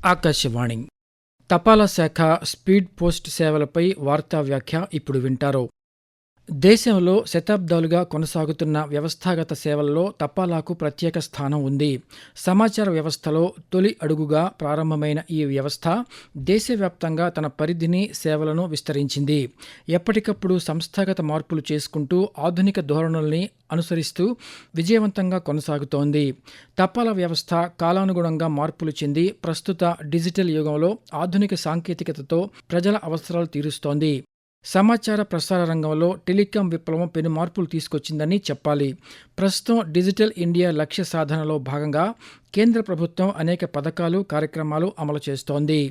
ఆకాశవాణి తపాలా శాఖ speed post సేవలపై వార్తా వ్యాఖ్య ఇప్పుడు వింటారు. దేశంలో శతాబ్దాలుగా కొనసాగుతున్న వ్యవస్థాగత సేవల్లో తపాలాకు ప్రత్యేక స్థానం ఉంది. సమాచార వ్యవస్థలో తొలి అడుగుగా ప్రారంభమైన ఈ వ్యవస్థ దేశవ్యాప్తంగా తన పరిధిని, సేవలను విస్తరించింది. ఎప్పటికప్పుడు సంస్థాగత మార్పులు చేసుకుంటూ ఆధునిక ధోరణుల్ని అనుసరిస్తూ విజయవంతంగా కొనసాగుతోంది. తపాలా వ్యవస్థ కాలానుగుణంగా మార్పులు చెంది ప్రస్తుత డిజిటల్ యుగంలో ఆధునిక సాంకేతికతతో ప్రజల అవసరాలు తీరుస్తోంది. సమాచార ప్రసార రంగంలో టెలికాం విప్లవం పెను మార్పులు తీసుకొచ్చిందని చెప్పాలి. ప్రస్తుతం డిజిటల్ ఇండియా లక్ష్య సాధనలో భాగంగా కేంద్ర ప్రభుత్వం అనేక పథకాలు, కార్యక్రమాలు అమలు చేస్తోంది.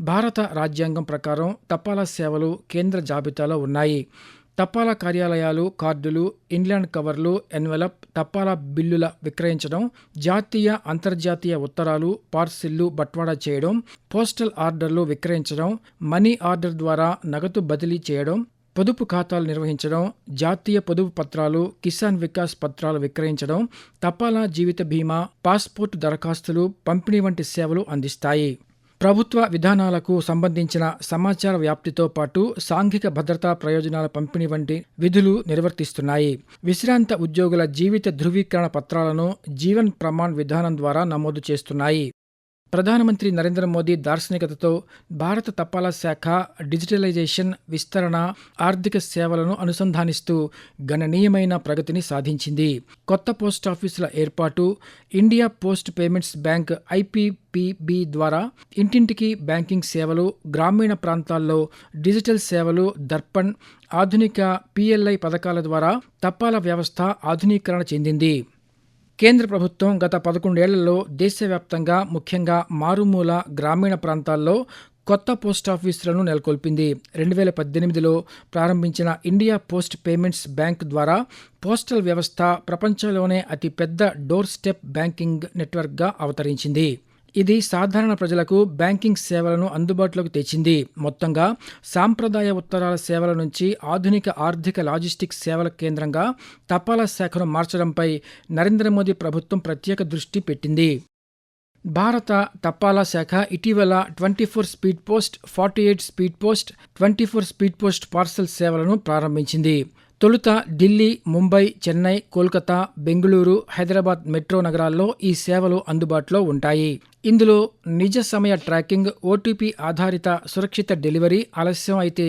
భారత రాజ్యాంగం ప్రకారం తపాలా సేవలు కేంద్ర జాబితాలో ఉన్నాయి. తపాలా కార్యాలయాలు, కార్డులు, ఇన్లాండ్ కవర్లు, ఎన్వెలప్, తపాలా బిల్లుల విక్రయించడం, జాతీయ, అంతర్జాతీయ ఉత్తరాలు, పార్సిళ్లు బట్వాడా చేయడం, పోస్టల్ ఆర్డర్లు విక్రయించడం, మనీ ఆర్డర్ ద్వారా నగదు బదిలీ చేయడం, పొదుపు ఖాతాలు నిర్వహించడం, జాతీయ పొదుపు పత్రాలు, కిసాన్ వికాస్ పత్రాలు విక్రయించడం, తపాలా జీవిత బీమా, పాస్పోర్టు దరఖాస్తులు పంపిణీ వంటి సేవలు అందిస్తాయి. ప్రభుత్వ విధానాలకు సంబంధించిన సమాచార వ్యాప్తితో పాటు సాంఘిక భద్రతా ప్రయోజనాల పంపిణీ వంటి విధులు నిర్వర్తిస్తున్నాయి. విశ్రాంత ఉద్యోగుల జీవిత ధృవీకరణ పత్రాలను జీవన్ ప్రమాణ్ విధానం ద్వారా నమోదు చేస్తున్నాయి. ప్రధానమంత్రి నరేంద్ర మోదీ దార్శనికతతో భారత తపాలా శాఖ డిజిటలైజేషన్, విస్తరణ, ఆర్థిక సేవలను అనుసంధానిస్తూ గణనీయమైన ప్రగతిని సాధించింది. కొత్త పోస్టాఫీసుల ఏర్పాటు, India post payments bank IPPB ద్వారా ఇంటింటికి బ్యాంకింగ్ సేవలు, గ్రామీణ ప్రాంతాల్లో డిజిటల్ సేవలు, దర్పణ్, ఆధునిక PLI పథకాల ద్వారా తపాలా వ్యవస్థ ఆధునీకరణ చెందింది. కేంద్ర ప్రభుత్వం గత 11 ఏళ్లలో దేశవ్యాప్తంగా ముఖ్యంగా మారుమూల గ్రామీణ ప్రాంతాల్లో కొత్త పోస్టాఫీసులను నెలకొల్పింది. 2018లో ప్రారంభించిన ఇండియా పోస్ట్ పేమెంట్స్ బ్యాంక్ ద్వారా పోస్టల్ వ్యవస్థ ప్రపంచంలోనే అతిపెద్ద డోర్ స్టెప్ బ్యాంకింగ్ నెట్వర్క్గా అవతరించింది. ఇది సాధారణ ప్రజలకు బ్యాంకింగ్ సేవలను అందుబాటులోకి తెచ్చింది. మొత్తంగా సాంప్రదాయ ఉత్తరాల సేవల నుంచి ఆధునిక ఆర్థిక లాజిస్టిక్స్ సేవల కేంద్రంగా తపాలా శాఖను మార్చడంపై నరేంద్ర మోదీ ప్రభుత్వం ప్రత్యేక దృష్టి పెట్టింది. భారత తపాలా శాఖ ఇటీవల 24 speed post, 48 speed post, 24 speed post parcel సేవలను ప్రారంభించింది. తొలుత ఢిల్లీ, ముంబై, చెన్నై, కోల్కతా, బెంగళూరు, హైదరాబాద్ మెట్రో నగరాల్లో ఈ సేవలు అందుబాటులో ఉంటాయి. ఇందులో నిజ సమయ ట్రాకింగ్, OTP ఆధారిత సురక్షిత డెలివరీ, ఆలస్యం అయితే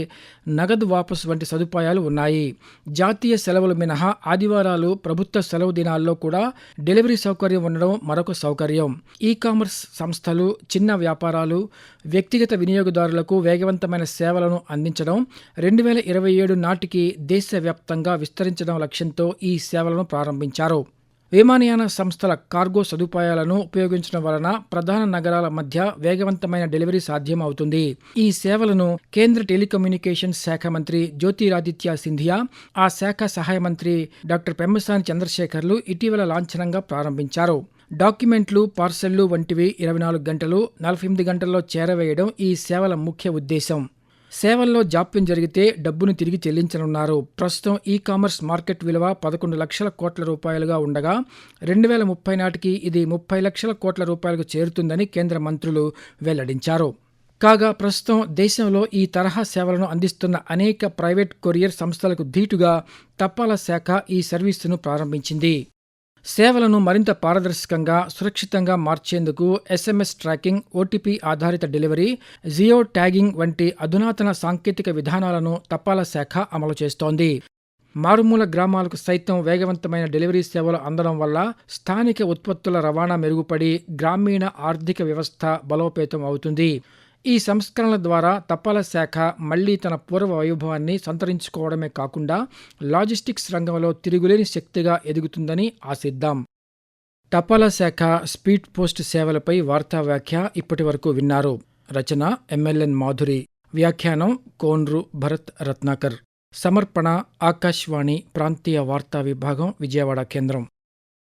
నగదు వాపసు వంటి సదుపాయాలు ఉన్నాయి. జాతీయ సెలవులు మినహా ఆదివారాలు, ప్రభుత్వ సెలవు దినాల్లో కూడా డెలివరీ సౌకర్యం ఉండడం మరొక సౌకర్యం. ఈ-కామర్స్ సంస్థలు, చిన్న వ్యాపారాలు, వ్యక్తిగత వినియోగదారులకు వేగవంతమైన సేవలను అందించడం 2027 నాటికి దేశవ్యాప్తంగా విస్తరించడం లక్ష్యంతో ఈ సేవలను ప్రారంభించారు. విమానయాన సంస్థల కార్గో సదుపాయాలను ఉపయోగించడం వలన ప్రధాన నగరాల మధ్య వేగవంతమైన డెలివరీ సాధ్యం అవుతుంది. ఈ సేవలను కేంద్ర టెలికమ్యూనికేషన్స్ శాఖ మంత్రి జ్యోతిరాదిత్య సింధియా, ఆ శాఖ సహాయ మంత్రి డాక్టర్ పెమ్మసాని చంద్రశేఖర్లు ఇటీవల లాంఛనంగా ప్రారంభించారు. డాక్యుమెంట్లు, పార్సళ్లు వంటివి 24 గంటలు, 48 గంటల్లో చేరవేయడం ఈ సేవల ముఖ్య ఉద్దేశం. సేవల్లో జాప్యం జరిగితే డబ్బును తిరిగి చెల్లించనున్నారు. ప్రస్తుతం ఈ-కామర్స్ మార్కెట్ విలువ 11 లక్షల కోట్ల రూపాయలుగా ఉండగా 2030 నాటికి ఇది 30 లక్షల కోట్ల రూపాయలకు చేరుతుందని కేంద్ర మంత్రులు వెల్లడించారు. కాగా ప్రస్తుతం దేశంలో ఈ తరహా సేవలను అందిస్తున్న అనేక ప్రైవేట్ కొరియర్ సంస్థలకు ధీటుగా తపాలా శాఖ ఈ సర్వీసును ప్రారంభించింది. సేవలను మరింత పారదర్శకంగా, సురక్షితంగా మార్చేందుకు SMS ట్రాకింగ్, OTP ఆధారిత డెలివరీ, జియో ట్యాగింగ్ వంటి అధునాతన సాంకేతిక విధానాలను తపాలా శాఖ అమలు చేస్తోంది. మారుమూల గ్రామాలకు సైతం వేగవంతమైన డెలివరీ సేవలు అందడం వల్ల స్థానిక ఉత్పత్తుల రవాణా మెరుగుపడి గ్రామీణ ఆర్థిక వ్యవస్థ బలోపేతం అవుతుంది. ఈ సంస్కరణల ద్వారా తపాలా శాఖ మళ్లీ తన పూర్వ వైభవాన్ని సంతరించుకోవడమే కాకుండా లాజిస్టిక్స్ రంగంలో తిరుగులేని శక్తిగా ఎదుగుతుందని ఆశిద్దాం. తపాలా శాఖ స్పీడ్ పోస్ట్ సేవలపై వార్తా వ్యాఖ్య ఇప్పటి వరకు విన్నారు. రచన MLN మాధురి, వ్యాఖ్యానం కోన్రు భరత్ రత్నాకర్, సమర్పణ ఆకాశవాణి ప్రాంతీయ వార్తా విభాగం, విజయవాడ కేంద్రం.